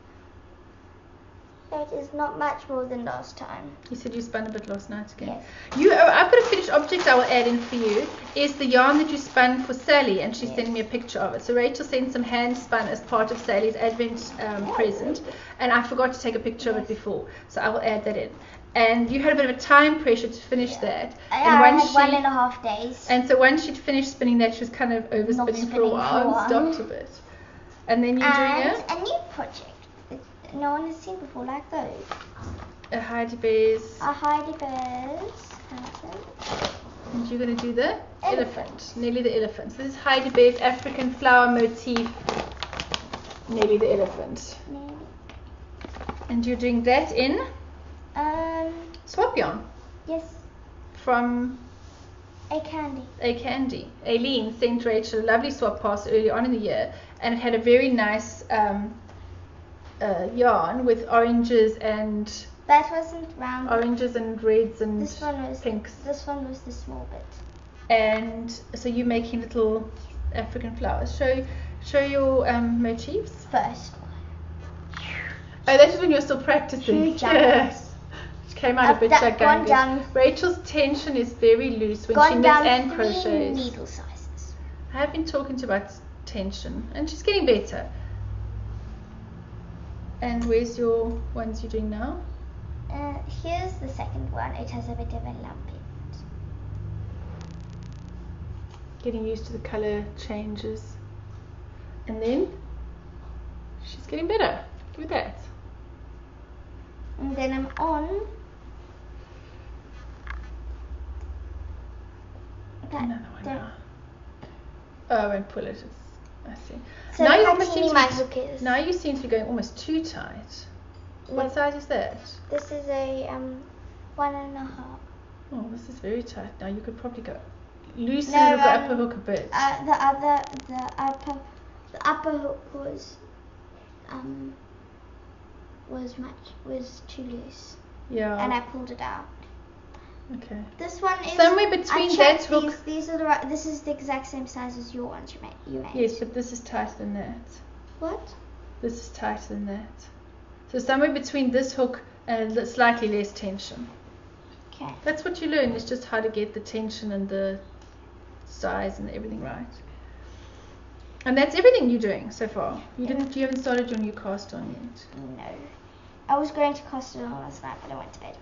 That is not much more than last time. You said you spun a bit last night again. Yes. I've got a finished object I will add in for you. Is the yarn that you spun for Sally, and she's sending me a picture of it. So Rachel sent some hand spun as part of Sally's Advent present, and I forgot to take a picture of it before, so I will add that in. And you had a bit of a time pressure to finish that. I had 1.5 days. And so once she'd finished spinning that, she was kind of overspinning for a while and stopped a bit. And then you're doing it? A new project no one has seen before, like those. A Heidi Bears. A Heidi Bears pattern. And you're going to do the elephant. Nelly the elephant. So this is Heidi Bear's African flower motif. Nelly the elephant. Nelly. And you're doing that in? Swap yarn. Yes. From? A Candy. Aileen sent Rachel a lovely swap pass early on in the year, and it had a very nice yarn with oranges and... That wasn't round. Oranges and reds and this one was, pinks. This one was the small bit. And so you're making little African flowers. Show your motifs. First one. Oh, that is when you're still practicing. Yes. It came out a bit gigantic. Rachel's tension is very loose when she knits and crochets. Needle sizes. I have been talking to her about tension, and she's getting better. And where's your ones you're doing now? Here's the second one. It has a bit of a lump in it. Getting used to the colour changes. And then she's getting better. Look at that. And then I'm on that. Another one now. Oh, I won't pull it. I see. So now my hook is. Now you seem to be going almost too tight. What size is that? This is a 1.5. Oh, this is very tight. Now you could probably go loosen the upper hook a bit. The upper hook was too loose. Yeah. And I pulled it out. Okay. This one is somewhere between that hook. These are this is the exact same size as your ones you made. Yes, but this is tighter than that. What? This is tighter than that. So somewhere between this hook and slightly less tension. Okay. That's what you learn. It's just how to get the tension and the size and everything right. And that's everything you're doing so far. You haven't started your new cast on yet. No. I was going to cast it on last night, but I went to bed.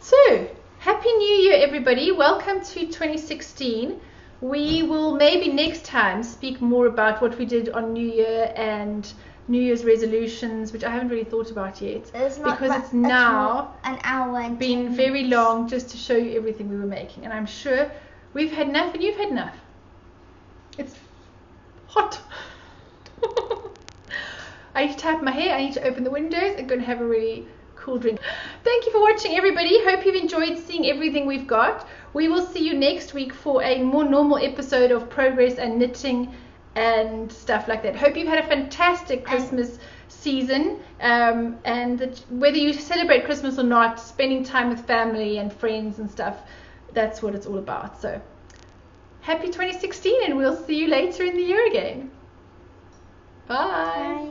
So, Happy New Year, everybody. Welcome to 2016. We will maybe next time speak more about what we did on New Year and New Year's resolutions, which I haven't really thought about yet. Because it's now an hour and been very long just to show you everything we were making. And I'm sure we've had enough and you've had enough. It's hot. I need to tie up my hair. I need to open the windows. I'm going to have a really cool drink. Thank you for watching, everybody. Hope you've enjoyed seeing everything we've got. We will see you next week for a more normal episode of progress and knitting and stuff like that. Hope you've had a fantastic Christmas season, and that whether you celebrate Christmas or not, spending time with family and friends and stuff, that's what it's all about. So happy 2016, and we'll see you later in the year again. Bye.